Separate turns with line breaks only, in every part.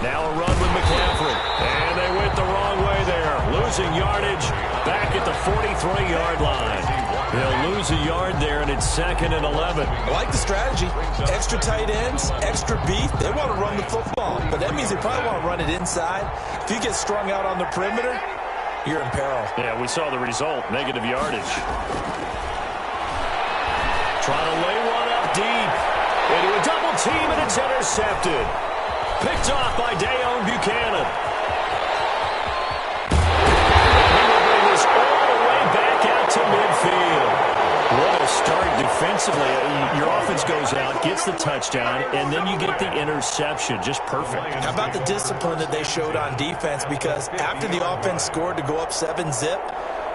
Now a run with McCaffrey. And they went the wrong way there. Losing yardage back at the 43-yard line. They'll lose a yard there, and it's 2nd and 11.
I like the strategy. Extra tight ends, extra beef. They want to run the football, but that means they probably want to run it inside. If you get strung out on the perimeter, you're in peril.
Yeah, we saw the result, negative yardage. Trying to lay one up deep. Into a double team, and it's intercepted. Picked off by Dayon Buchanan. He will bring this all the way back out to midfield. What a start defensively. Your offense goes out, gets the touchdown, and then you get the interception. Just perfect.
How about the discipline that they showed on defense? Because after the offense scored to go up 7-zip,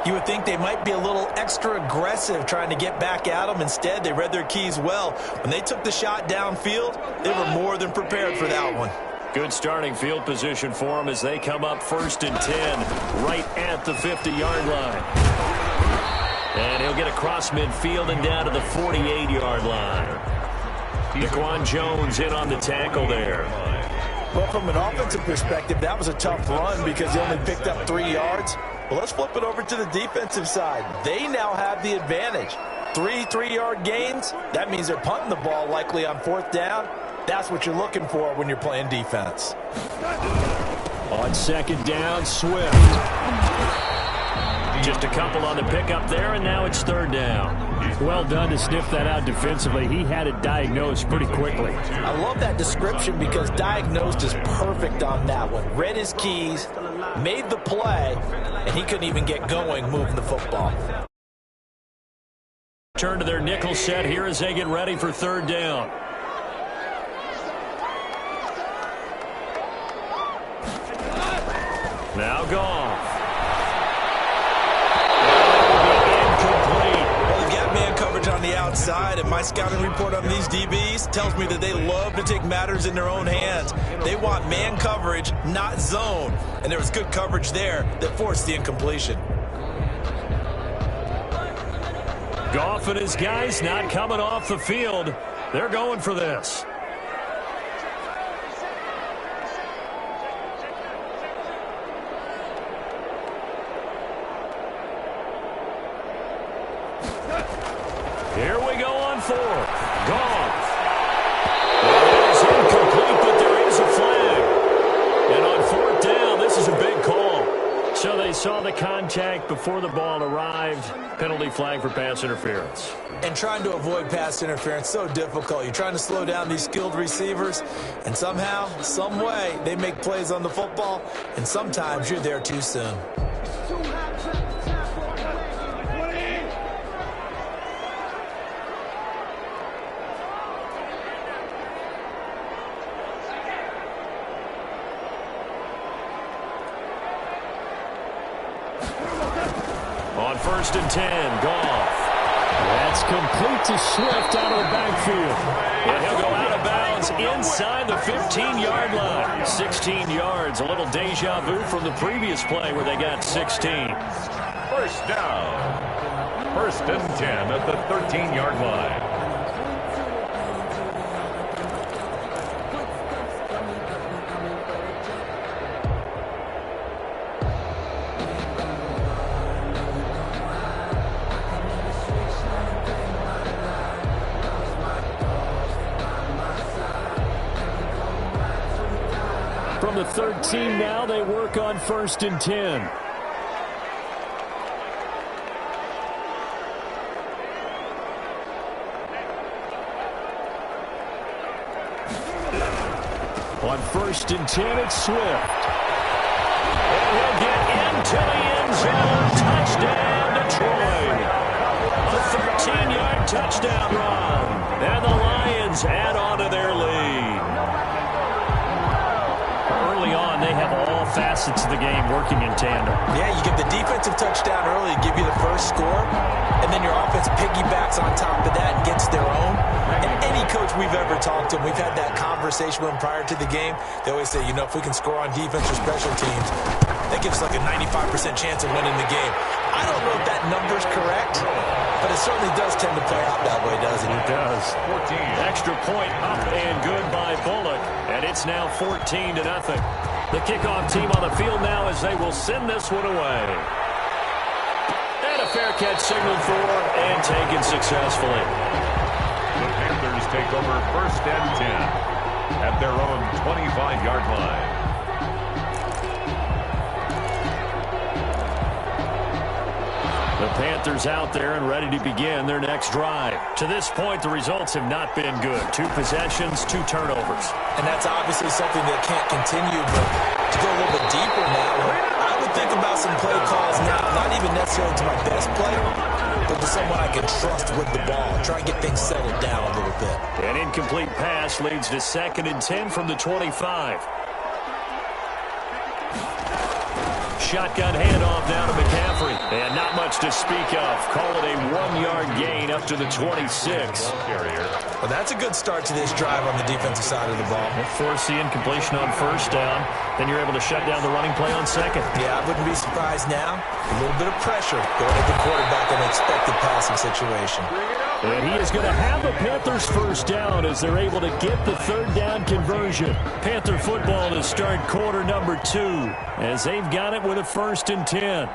you would think they might be a little extra aggressive trying to get back at them. Instead, they read their keys well. When they took the shot downfield, they were more than prepared for that one.
Good starting field position for them as they come up 1st and 10 right at the 50-yard line. And he'll get across midfield and down to the 48-yard line. Daquan Jones in on the tackle there.
Well, from an offensive perspective, that was a tough run because he only picked up 3 yards. Well, let's flip it over to the defensive side. They now have the advantage. 3 3-yard gains. That means they're punting the ball likely on 4th down. That's what you're looking for when you're playing defense.
On 2nd down, Swift. Just a couple on the pickup there, and now it's 3rd down.
Well done to sniff that out defensively. He had it diagnosed pretty quickly.
I love that description because diagnosed is perfect on that one. Read his keys, made the play, and he couldn't even get going moving the football.
Turn to their nickel set here as they get ready for 3rd down. Now Goff.
On the outside, and my scouting report on these DBs tells me that they love to take matters in their own hands. They want man coverage, not zone, and there was good coverage there that forced the incompletion.
Goff and his guys not coming off the field. They're going for this. Here we go on 4th. Goff. It is incomplete, but there is a flag. And on 4th down, this is a big call. So they saw the contact before the ball arrived. Penalty flag for pass interference.
And trying to avoid pass interference, so difficult. You're trying to slow down these skilled receivers, and somehow, some way, they make plays on the football, and sometimes you're there too soon.
On 1st and 10, Goff.
That's complete to Swift out of the backfield.
And he'll go out of bounds inside the 15-yard line. 16 yards, a little deja vu from the previous play where they got 16.
1st down. 1st and 10 at the 13-yard line.
From the 13 now, they work on 1st and 10. On 1st and 10, it's Swift.
And he'll get into the end zone. Touchdown, Detroit. A 13-yard touchdown run. And the Lions add on to their lead. Early on, they have all facets of the game working in tandem.
Yeah, you give the defensive touchdown early, give you the first score, and then your offense piggybacks on top of that and gets their own. And any coach we've ever talked to, we've had that conversation with them prior to the game, they always say, you know, if we can score on defense or special teams, that gives us like a 95% chance of winning the game. I don't know if that number's correct, but it certainly does tend to play out that way, doesn't it?
It does.
14.
Extra point up and good by Bullock, and it's now 14-0. The kickoff team on the field now as they will send this one away. And a fair catch signaled for and taken successfully.
The Panthers take over 1st and 10 at their own 25-yard line.
The Panthers out there and ready to begin their next drive. To this point, the results have not been good. 2 possessions, 2 turnovers.
And that's obviously something that can't continue, but to go a little bit deeper now, I would think about some play calls now, not even necessarily to my best player, but to someone I can trust with the ball. Try and get things settled down a little bit.
An incomplete pass leads to 2nd and 10 from the 25. Shotgun handoff now to McCaffrey. And not much to speak of. Call it a 1-yard gain up to the 26.
Well, that's a good start to this drive on the defensive side of the ball.
Force the incompletion on 1st down. Then you're able to shut down the running play on 2nd.
Yeah, I wouldn't be surprised now. A little bit of pressure going at the quarterback in an expected passing situation.
And he is going to have the Panthers 1st down as they're able to get the 3rd down conversion. Panther football to start quarter number 2 as they've got it with a 1st and 10.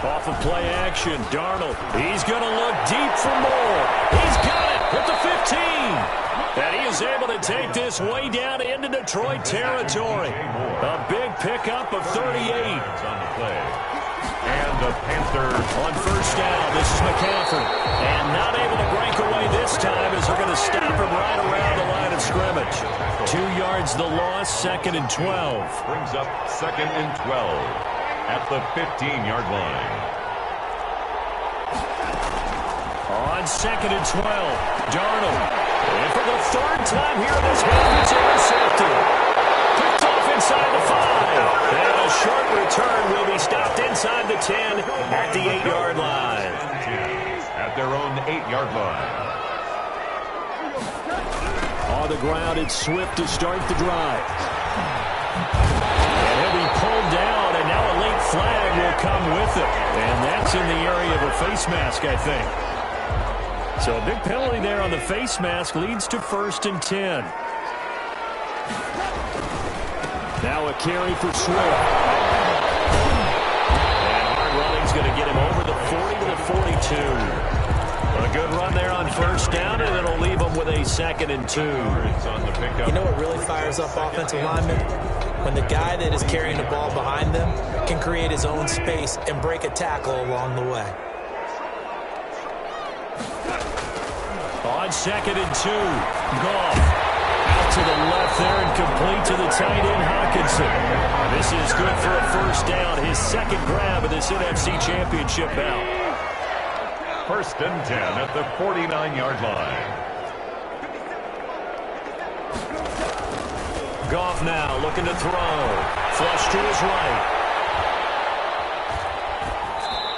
Off of play action, Darnold. He's going to look deep for more. He's got it at the 15. And he is able to take this way down into Detroit territory. A big pickup of 38.
On the play. And the Panthers
on 1st down, this is McCaffrey. And not able to break away this time as they're going to stop him right around the line of scrimmage. 2 yards the loss, 2nd and 12.
brings up 2nd and 12 at the 15-yard line.
On 2nd and 12, Darnold. And for the 3rd time here in this half, it's intercepted. Picked off inside the 5. And a short return will be stopped inside the 10 at the 8-yard line.
At their own 8-yard line.
On the ground, it's Swift to start the drive. And he'll be pulled down, and now a late flag will come with it. And that's in the area of a face mask, I think. So a big penalty there on the face mask leads to 1st and 10. Now a carry for Swift. And hard running's going to get him over the 40 to the 42. A good run there on 1st down, and it'll leave him with a 2nd and 2.
You know what really fires up offensive linemen? When the guy that is carrying the ball behind them can create his own space and break a tackle along the way.
On 2nd and 2, Goff out to the left there and complete to the tight end Hawkinson. This is good for a 1st down, his 2nd grab of this NFC Championship bout.
1st and 10 at the 49-yard line.
Goff now looking to throw. Flush to his right.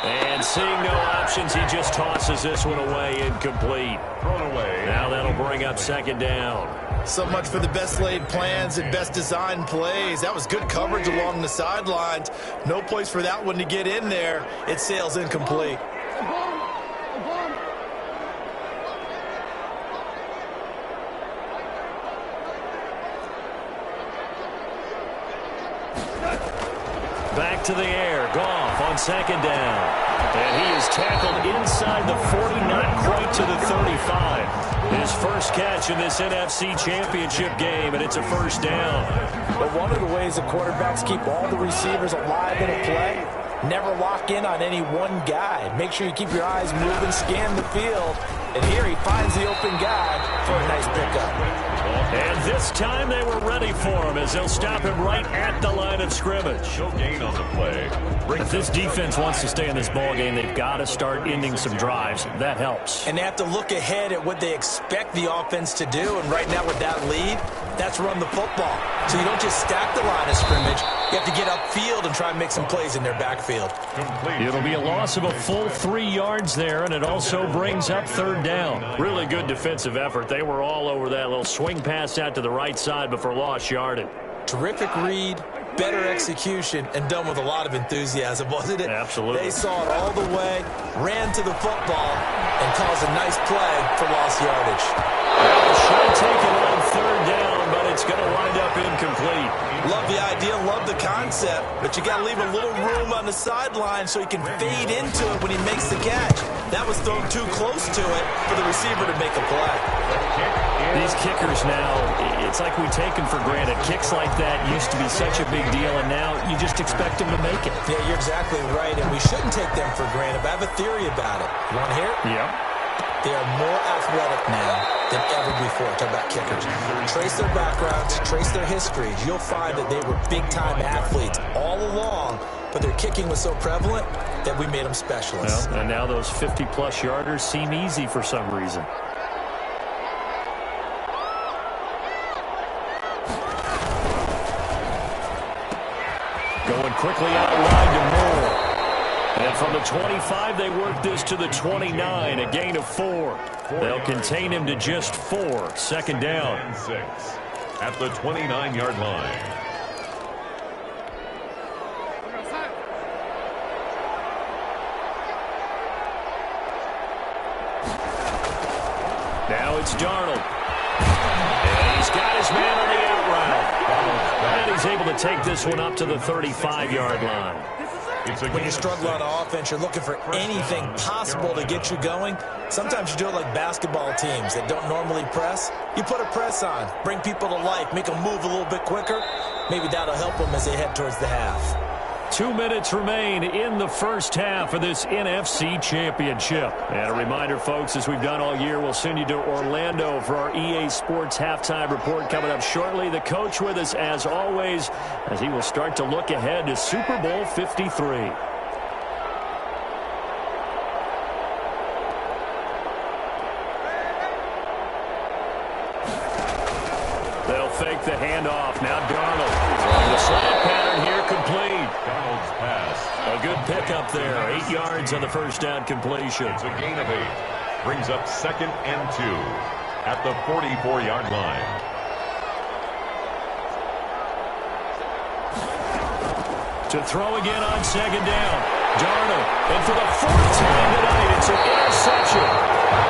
And seeing no options, he just tosses this one away, incomplete.
Thrown away.
Now that'll bring up 2nd down.
So much for the best laid plans and best designed plays. That was good coverage along the sidelines. No place for that one to get in there. It sails incomplete.
Back to the air. Goff on 2nd down. And he is tackled inside the 40, not quite to the 35. His first catch in this NFC Championship game, and it's a 1st down.
But one of the ways the quarterbacks keep all the receivers alive in a play, never lock in on any one guy. Make sure you keep your eyes moving, scan the field. And here he finds the open guy for a nice pickup.
And this time they were ready for him as they'll stop him right at the line of scrimmage.
No gain on the play.
If this defense wants to stay in this ballgame, they've got to start ending some drives. That helps.
And they have to look ahead at what they expect the offense to do. And right now with that lead, that's run the football. So you don't just stack the line of scrimmage. You have to get upfield and try and make some plays in their backfield.
Complete.
It'll be a loss of a full 3 yards there, and it also brings up 3rd down. Really good defensive effort. They were all over that little swing pass out to the right side before lost yardage.
Terrific read, better execution, and done with a lot of enthusiasm, wasn't it?
Absolutely.
They saw it all the way, ran to the football, and caused a nice play for lost yardage.
Well, shot taken on third down, but it's going to wind up incomplete.
Love the idea, love the concept, but you got to leave a little room on the sideline so he can fade into it when he makes the catch. That was thrown too close to it for the receiver to make a play.
These kickers now, it's like we take them for granted. Kicks like that used to be such a big deal, and now you just expect them to make it.
Yeah, you're exactly right, and we shouldn't take them for granted, but I have a theory about it. You want to hear it?
Yeah.
They are more athletic now than ever before. Talk about kickers. Trace their backgrounds, trace their histories. You'll find that they were big-time athletes all along, but their kicking was so prevalent that we made them specialists.
Well, and now those 50-plus yarders seem easy for some reason. Going quickly out wide to Moore. And from the 25, they work this to the 29, a gain of 4. They'll contain him to just 4. Second down.
And 6 at the 29-yard line.
Now it's Darnold. And he's got his man on the out route. And he's able to take this one up to the 35-yard line.
When you struggle on offense, you're looking for anything possible to get you going. Sometimes you do it like basketball teams that don't normally press. You put a press on, bring people to life, make them move a little bit quicker. Maybe that'll help them as they head towards the half.
2 minutes remain in the first half of this NFC Championship. And a reminder, folks, as we've done all year, we'll send you to Orlando for our EA Sports halftime report coming up shortly. The coach with us, as always, as he will start to look ahead to Super Bowl 53. They'll fake the handoff. Now Darnold. The slant pattern here complete.
Darnold's pass.
A good pickup there. 8 yards on the first down completion.
It's a gain of 8. Brings up 2nd and 2 at the 44-yard line.
To throw again on second down. Darnold. And for the 4th time tonight, it's an interception.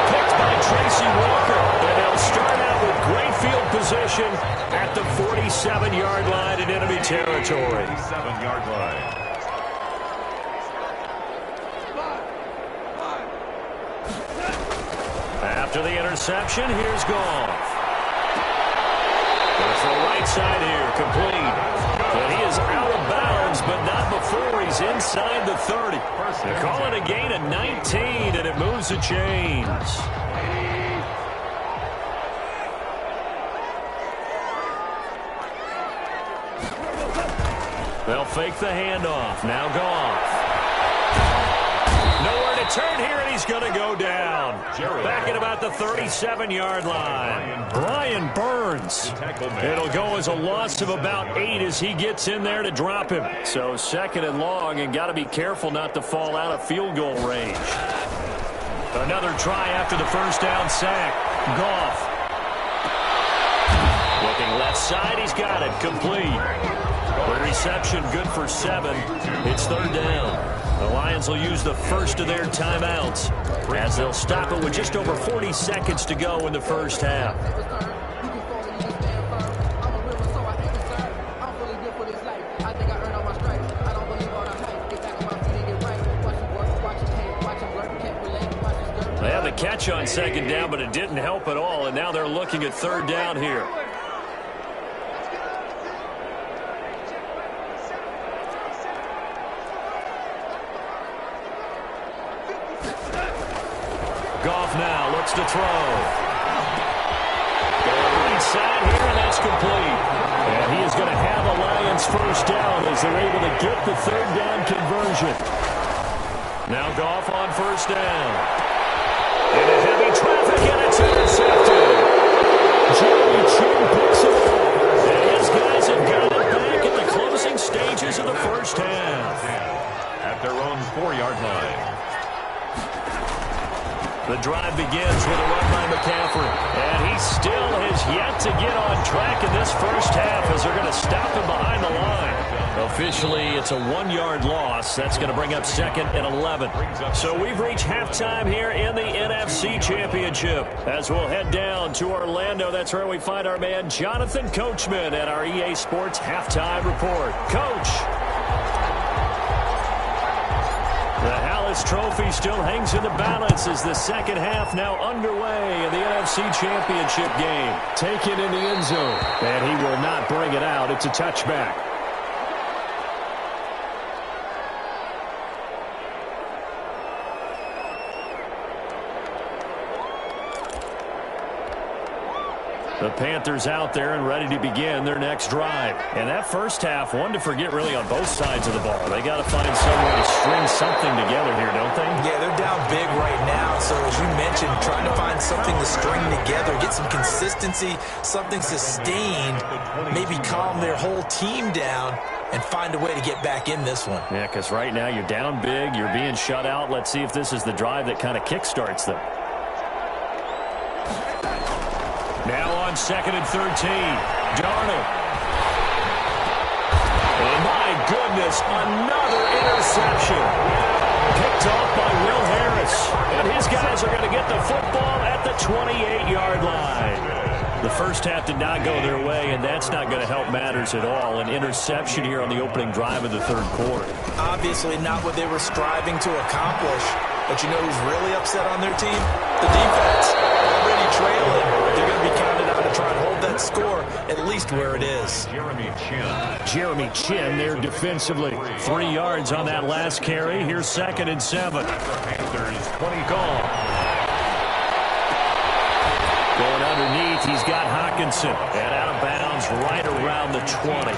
Picked by Tracy Walker. And they'll start out with great field position at the 47-yard line in enemy territory.
47-yard line.
After the interception, here's Goff. Goes to the right side here, complete. And he is out of bounds, but not before he's inside the 30. They call it a gain of 19, and it moves the chains. They'll fake the handoff. Now Goff. Nowhere to turn here, and he's going to go down. Back at about the 37-yard line. Brian Burns. It'll go as a loss of about 8 as he gets in there to drop him. So 2nd and long, and got to be careful not to fall out of field goal range. Another try after the first down sack. Goff. Looking left side, he's got it. Complete. The reception good for 7. It's 3rd down. The Lions will use the first of their timeouts as they'll stop it with just over 40 seconds to go in the first half. They had the catch on second down, but it didn't help at all, and now they're looking at 3rd down here. Goff now looks to throw. Right side here, and that's complete. And he is going to have a Lions first down as they're able to get the 3rd down conversion. Now Goff on first down. Into heavy traffic, and it's intercepted. Jerry Chin picks it up. And his guys have got it back at the closing stages of the first half.
At their own 4-yard line.
The drive begins with a run by McCaffrey. And he still has yet to get on track in this first half as they're going to stop him behind the line. Officially, it's a 1-yard loss. That's going to bring up 2nd and 11. So we've reached halftime here in the NFC Championship. As we'll head down to Orlando, that's where we find our man Jonathan Coachman at our EA Sports Halftime Report. Coach. The Hallis Trophy still hangs in the balance as the second half now underway in the NFC Championship game. Taken in the end zone, and he will not bring it out. It's a touchback. The Panthers out there and ready to begin their next drive. And that first half, one to forget really on both sides of the ball. They got to find some way to string something together here, don't they?
Yeah, they're down big right now. So as you mentioned, trying to find something to string together, get some consistency, something sustained, maybe calm their whole team down and find a way to get back in this one.
Yeah, because right now you're down big, you're being shut out. Let's see if this is the drive that kind of kickstarts them. Now on 2nd and 13, Darnold. And my goodness, another interception. Picked off by Will Harris. And his guys are going to get the football at the 28-yard line. The first half did not go their way, and that's not going to help matters at all. An interception here on the opening drive of the third quarter.
Obviously not what they were striving to accomplish. But you know who's really upset on their team? The defense. Already trailing. They're going to be counted out to try and hold that score at least where it is.
Jeremy Chin there defensively. 3 yards on that last carry. Here's 2nd and 7.
Panthers 20 gone.
Going underneath, he's got Hockenson. And out of bounds right around the 20.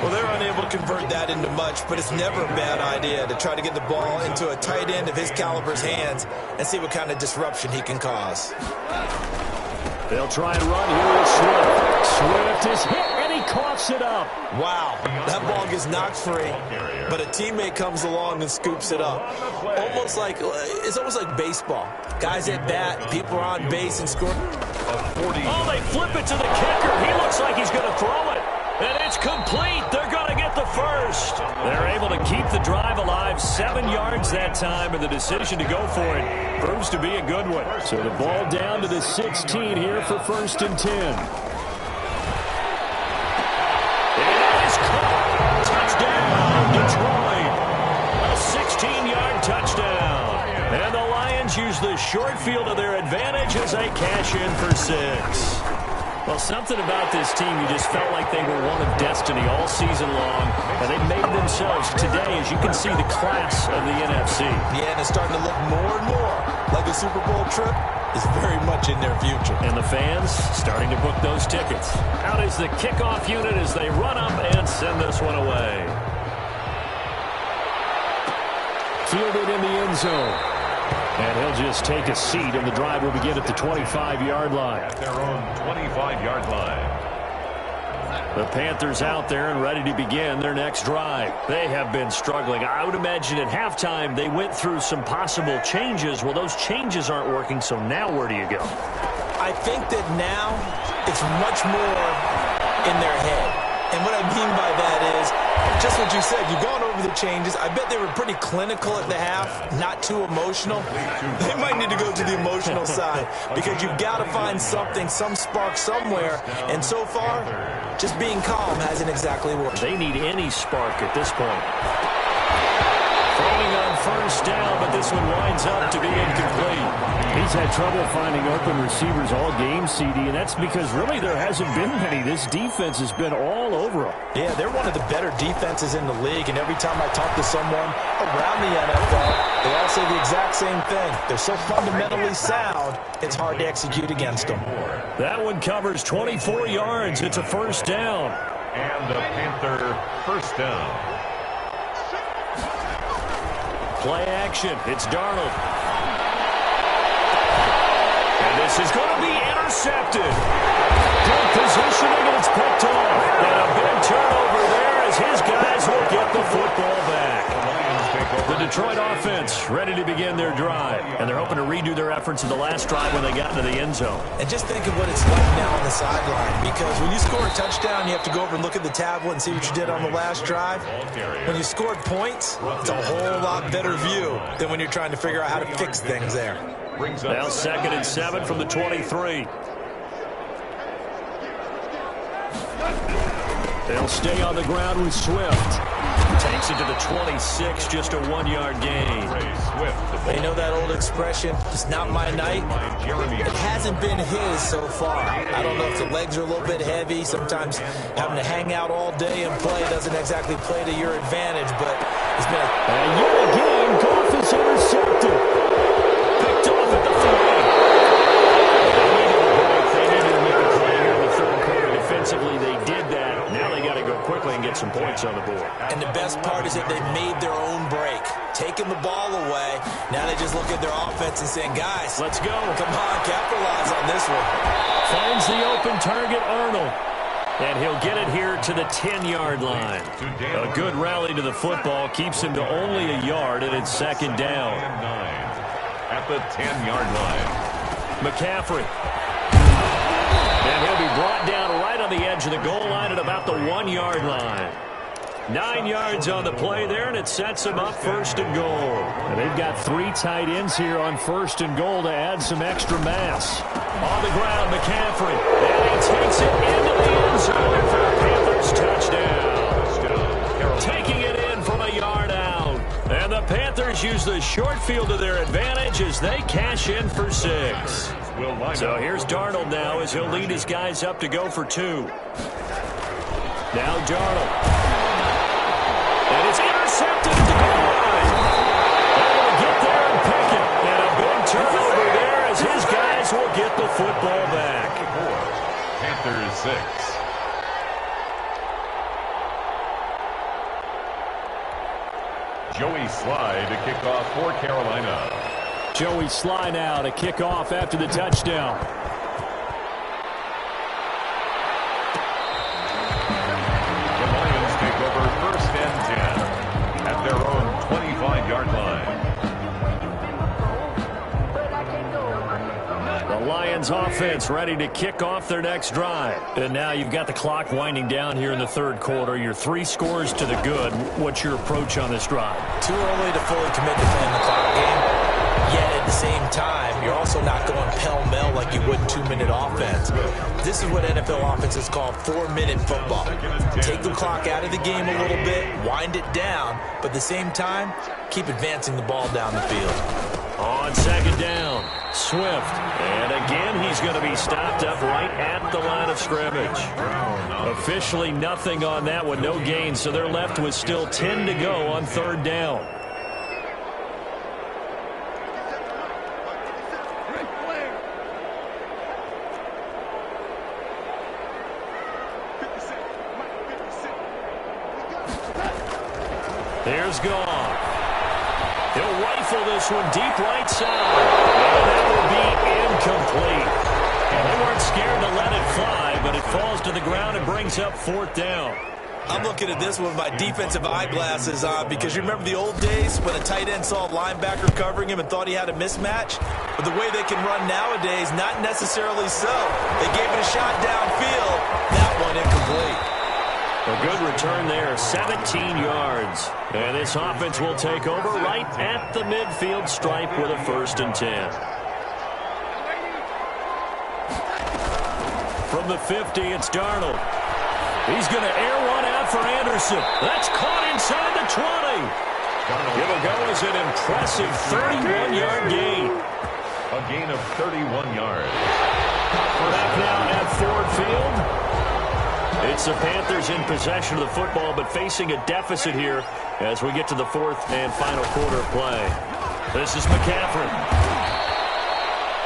Well, they're unable to convert that into much, but it's never a bad idea to try to get the ball into a tight end of his caliber's hands and see what kind of disruption he can cause.
They'll try and run here with Swift. Swift is hit, and he coughs it up.
Wow, that ball gets knocked free, but a teammate comes along and scoops it up. It's almost like baseball. Guys at bat, people are on base and score.
Oh, they flip it to the kicker. He looks like he's going to throw it. And it's complete. They're going to get the first. They're able to keep the drive alive. 7 yards that time, and the decision to go for it proves to be a good one. So the ball down to the 16 here for 1st and 10. It is caught. Touchdown, Detroit. A 16-yard touchdown. And the Lions use the short field to their advantage as they cash in for 6. Well, something about this team, you just felt like they were one of destiny all season long, and they made themselves today, as you can see, the class of the NFC.
Yeah, and it's starting to look more and more like the Super Bowl trip is very much in their future.
And the fans starting to book those tickets. Out is the kickoff unit as they run up and send this one away. Fielded in the end zone. And he'll just take a seat, and the drive will begin at the 25-yard line.
At their own 25-yard line.
The Panthers out there and ready to begin their next drive. They have been struggling. I would imagine at halftime they went through some possible changes. Well, those changes aren't working, so now where do you go?
I think that now it's much more in their head. And what I mean by that is just what you said. You've gone over the changes. I bet they were pretty clinical at the half, not too emotional. They might need to go to the emotional side because you've got to find something, some spark somewhere. And so far, just being calm hasn't exactly worked.
They need any spark at this point. Throwing on 1st down, but this one winds up to be incomplete. He's had trouble finding open receivers all game, CD, and that's because really there hasn't been many. This defense has been all over them.
Yeah, they're one of the better defenses in the league, and every time I talk to someone around the NFL, they all say the exact same thing. They're so fundamentally sound, it's hard to execute against them.
That one covers 24 yards. It's a 1st down.
And the Panther 1st down.
Play action. It's Darnold. And this is going to be intercepted. Good positioning, and it's picked off. And a big turnover there as his guys will get the football back. The Detroit offense ready to begin their drive. And they're hoping to redo their efforts in the last drive when they got into the end zone.
And just think of what it's like now on the sideline because because when you score a touchdown, you have to go over and look at the tablet and see what you did on the last drive. When you scored points, it's a whole lot better view than when you're trying to figure out how to fix things there.
Now 2nd and 7 from the 23. They'll stay on the ground with Swift. Takes it to the 26, just a 1-yard gain.
You know that old expression, it's not my night? It hasn't been his so far. I don't know if the legs are a little bit heavy. Sometimes having to hang out all day and play doesn't exactly play to your advantage, but it's been
And yet again, Goff is intercepted. Picked off at the 3. They needed to make a play here in the third quarter. Defensively, they did that. Now they got to go quickly and get some points on the board.
And the best part is that they made their own break. Taking the ball away. Now they just look at their offense and saying, guys,
let's go.
Come on, capitalize on this one.
Finds the open target, Arnold. And he'll get it here to the 10-yard line. A good rally to the football keeps him to only a yard, and it's 2nd down.
At the 10-yard line.
McCaffrey. And he'll be brought down right on the edge of the goal line at about the 1-yard line. 9 yards on the play there, and it sets them up 1st and goal. And they've got 3 tight ends here on 1st and goal to add some extra mass. On the ground, McCaffrey. And he takes it into the end zone for a Panthers touchdown. Taking it in from a yard out. And the Panthers use the short field to their advantage as they cash in for 6. So here's Darnold now as he'll lead his guys up to go for 2. Now Darnold. And it's intercepted at the goal line. Able to get there and pick it. And a big turnover there as his guys will get the football back.
Panthers 6. Joey Sly to kick off for Carolina.
Joey Sly now to kick off after the touchdown.
The Lions take over 1st and 10 at their own 25-yard line.
The Lions offense ready to kick off their next drive. And now you've got the clock winding down here in the 3rd quarter. Your 3 scores to the good. What's your approach on this drive?
Too early to fully commit to playing the clock game. Yet at the same time, you're also not going pell-mell like you would in 2-minute offense. This is what NFL offenses call 4-minute football. Take the clock out of the game a little bit, wind it down, but at the same time, keep advancing the ball down the field.
On 2nd down, Swift. And again, he's going to be stopped up right at the line of scrimmage. Officially nothing on that one, no gain, so they're left with still 10 to go on 3rd down. Here's Goff. He'll rifle this one deep right side. And that will be incomplete. And they weren't scared to let it fly, but it falls to the ground and brings up 4th down.
I'm looking at this with my defensive eyeglasses on because you remember the old days when a tight end saw a linebacker covering him and thought he had a mismatch? But the way they can run nowadays, not necessarily so. They gave it a shot downfield. That one incomplete.
A good return there, 17 yards. And this offense will take over right at the midfield stripe with a 1st and 10. From the 50, it's Darnold. He's going to air one out for Anderson. That's caught inside the 20. It'll go as an impressive 31-yard gain.
A gain of 31 yards.
Back now at Ford Field. It's the Panthers in possession of the football, but facing a deficit here as we get to the 4th and final quarter of play. This is McCaffrey.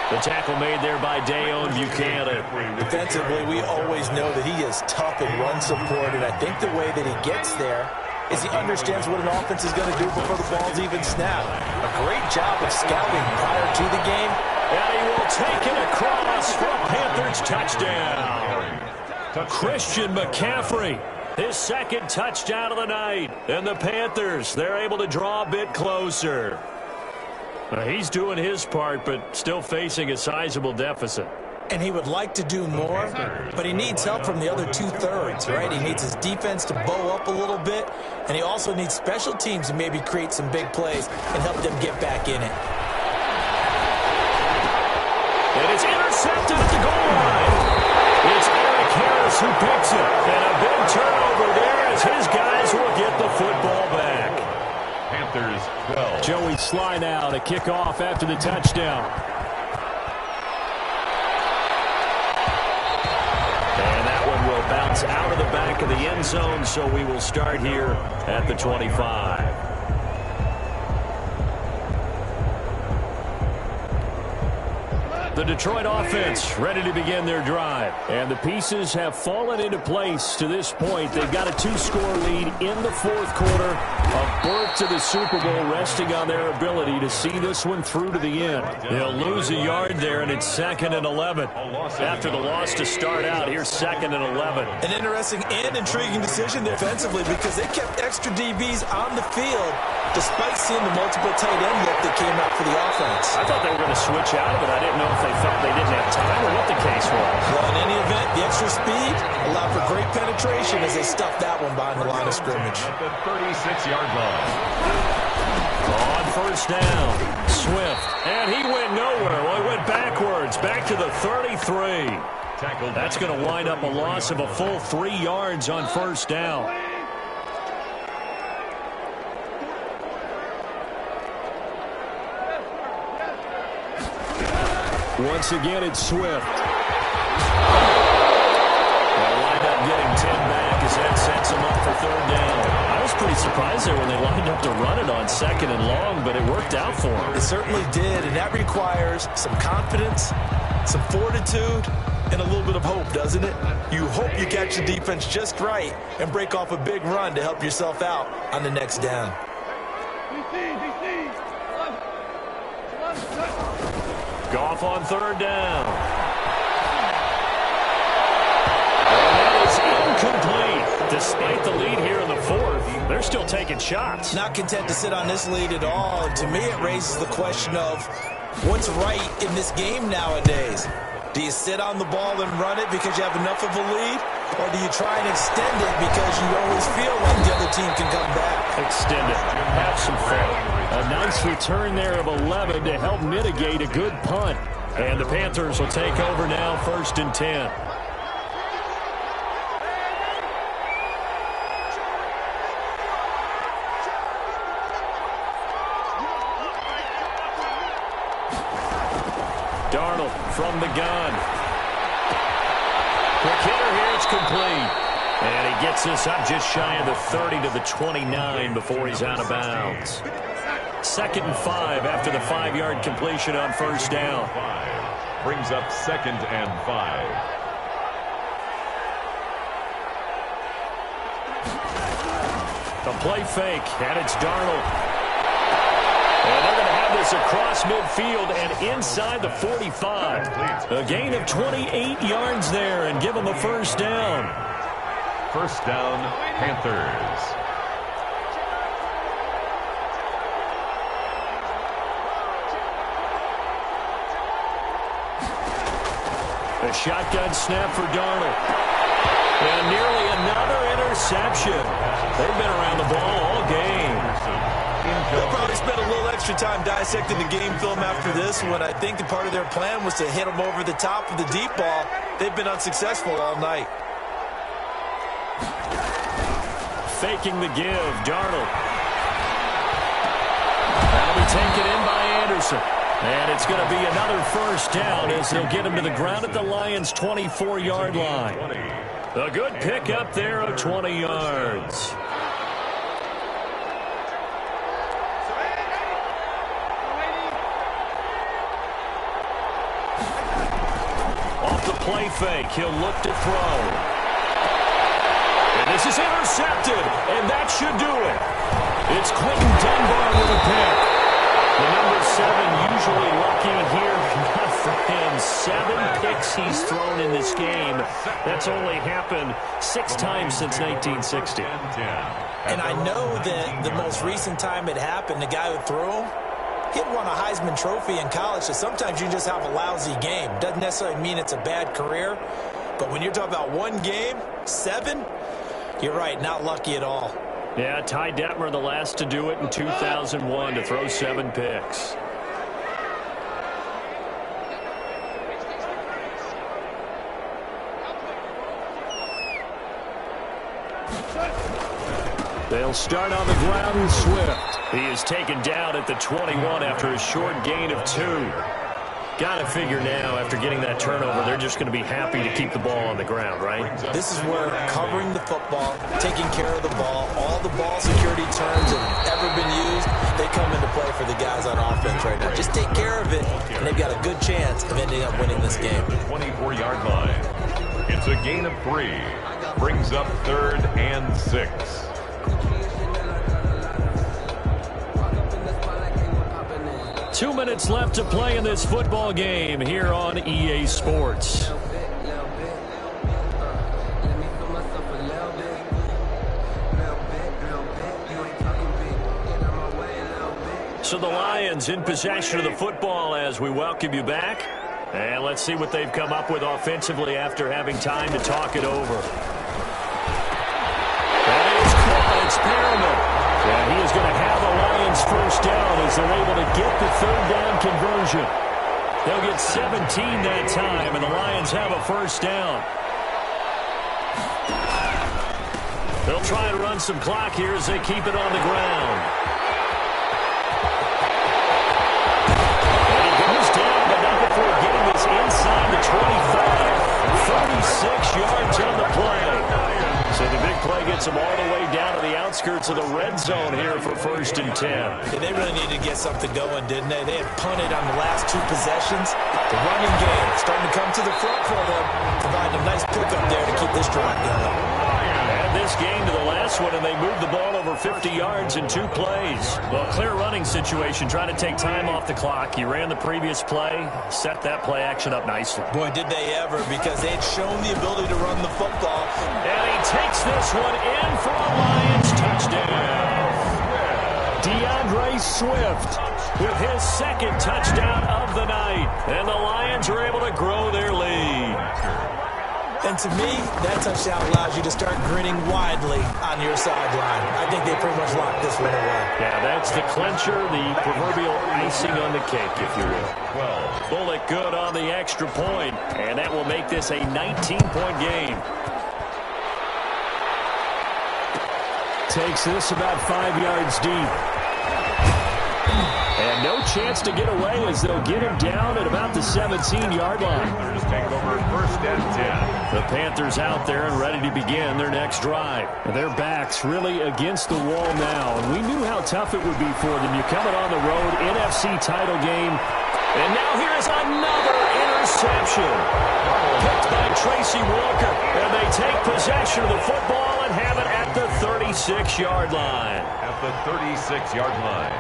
The tackle made there by Dayon Buchanan.
Defensively, we always know that he is tough in run support, and I think the way that he gets there is he understands what an offense is going to do before the ball's even snapped. A great job of scouting prior to the game.
And he will take it across for a Panthers touchdown. Christian McCaffrey, his 2nd touchdown of the night. And the Panthers, they're able to draw a bit closer. He's doing his part, but still facing a sizable deficit.
And he would like to do more, but he needs help from the other two-thirds, right? He needs his defense to bow up a little bit, and he also needs special teams to maybe create some big plays and help them get back in it.
And it's intercepted at the goal line. It's Eric Harris who picks it. And a big turnover there as his guys will get the football back.
Panthers 12.
Joey Sly now to kick off after the touchdown. Will bounce out of the back of the end zone, so we will start here at the 25. The Detroit offense ready to begin their drive. And the pieces have fallen into place to this point. They've got a 2-score lead in the fourth quarter. A berth to the Super Bowl resting on their ability to see this one through to the end. They'll lose a yard there, and it's 2nd and 11. After the loss to start out, here's 2nd and 11.
An interesting and intriguing decision defensively because they kept extra DBs on the field despite seeing the multiple tight end look that came out for the offense.
I thought they were going to switch out of it. I didn't know if they thought they didn't have time or what the case was.
Well, in any event, the extra speed allowed for great penetration as they stuffed that one behind the line of scrimmage.
At the 36-yard line.
On first down, Swift. And he went nowhere. Well, he went backwards, back to the 33. That's going to wind up a loss of a full 3 yards on first down. Once again, it's Swift. They'll wind up getting 10 back as that sets them up for third down. I was pretty surprised there when they lined up to run it on 2nd and long, but it worked out for them.
It certainly did, and that requires some confidence, some fortitude, and a little bit of hope, doesn't it? You hope you catch the defense just right and break off a big run to help yourself out on the next down.
Goff on third down. And that is incomplete. Despite the lead here in the fourth, they're still taking shots.
Not content to sit on this lead at all. To me, it raises the question of what's right in this game nowadays. Do you sit on the ball and run it because you have enough of a lead? Or do you try and extend it because you always feel like the other team can come back?
Extend it. Have some fun. A nice return there of 11 to help mitigate a good punt. And the Panthers will take over now, 1st and 10. Darnold from the gun. Quick hitter here, it's complete. And he gets this up just shy of the 30 to the 29 before he's out of bounds. 2nd and 5 after the 5-yard completion on first down.
Brings up 2nd and 5.
The play fake, and it's Darnold. And they're going to have this across midfield and inside the 45. A gain of 28 yards there and give them a first down.
First down, Panthers.
A shotgun snap for Darnold. And nearly another interception. They've been around the ball all game.
They'll probably spend a little extra time dissecting the game film after this one. I think that part of their plan was to hit them over the top of the deep ball. They've been unsuccessful all night.
Faking the give, Darnold. That'll be taken in by Anderson. And it's going to be another first down as they'll get him to the ground at the Lions' 24-yard line. A good pickup there of 20 yards. Off the play fake, he'll look to throw. And this is intercepted, and that should do it. It's Clinton Dunbar with a pick. The number 7 usually lucky here. Not for him. 7 picks he's thrown in this game. That's only happened 6 times since 1960.
And I know that the most recent time it happened, the guy who threw him, kid won a Heisman Trophy in college, so sometimes you just have a lousy game. Doesn't necessarily mean it's a bad career. But when you're talking about one game, 7, you're right, not lucky at all.
Yeah, Ty Detmer, the last to do it in 2001, to throw 7 picks. They'll start on the ground with Swift. He is taken down at the 21 after a short gain of 2. Got to figure now, after getting that turnover, they're just going to be happy to keep the ball on the ground, right?
This is where covering the football, taking care of the ball, all the ball security terms that have ever been used, they come into play for the guys on offense right now. Just take care of it, and they've got a good chance of ending up winning this game.
24-yard line. It's a gain of 3. Brings up 3rd and 6.
2 minutes left to play in this football game here on EA Sports. So the Lions in possession of the football as we welcome you back. And let's see what they've come up with offensively after having time to talk it over. And it's caught. It's Perriman. And he is going to have a Lions first down as they're able to get the 3rd down conversion. They'll get 17 that time, and the Lions have a first down. They'll try and run some clock here as they keep it on the ground. And he goes down, but not before getting this inside the 25. 36 yards on the play. So the big play gets them all the way down to the outskirts of the red zone here for 1st and 10.
Yeah, they really needed to get something going, didn't they? They had punted on the last 2 possessions. The running game starting to come to the front for them, providing a nice pickup there to keep this drive going.
Add this game to the last one, and they moved the ball over 50 yards in 2 plays. Well, clear running situation, trying to take time off the clock. He ran the previous play, set that play action up nicely.
Boy, did they ever, because they had shown the ability to run the football.
And he takes this one in for a Lions touchdown. DeAndre Swift with his 2nd touchdown of the night. And the Lions are able to grow their lead.
And to me, that touchdown allows you to start grinning widely on your sideline. I think they pretty much locked this one away.
Yeah, that's the clincher, the proverbial icing on the cake, if you will. Bullet good on the extra point, and that will make this a 19-point game. Takes this about 5 yards deep. And no chance to get away as they'll get him down at about the 17-yard line.
Panthers take over 1st and 10.
The Panthers out there and ready to begin their next drive. Their backs really against the wall now. And we knew how tough it would be for them. You're coming on the road, NFC title game. And now here's another interception. Picked by Tracy Walker. And they take possession of the football and have it at the 36-yard line.
At the 36-yard line.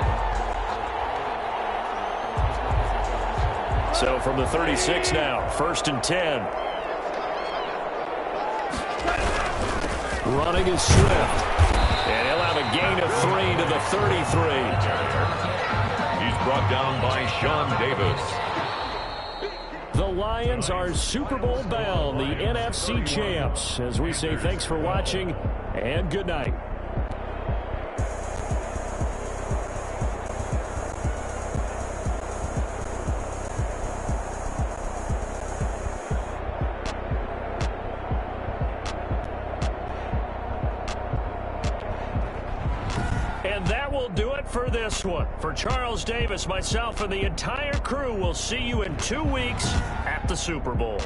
So from the 36 now, 1st and 10. Running is Swift. And he'll have a gain of 3 to the 33.
He's brought down by Sean Davis.
The Lions are Super Bowl bound, the NFC champs. As we say thanks for watching and good night. And that will do it for this one. For Charles Davis, myself, and the entire crew, we'll see you in 2 weeks at the Super Bowl.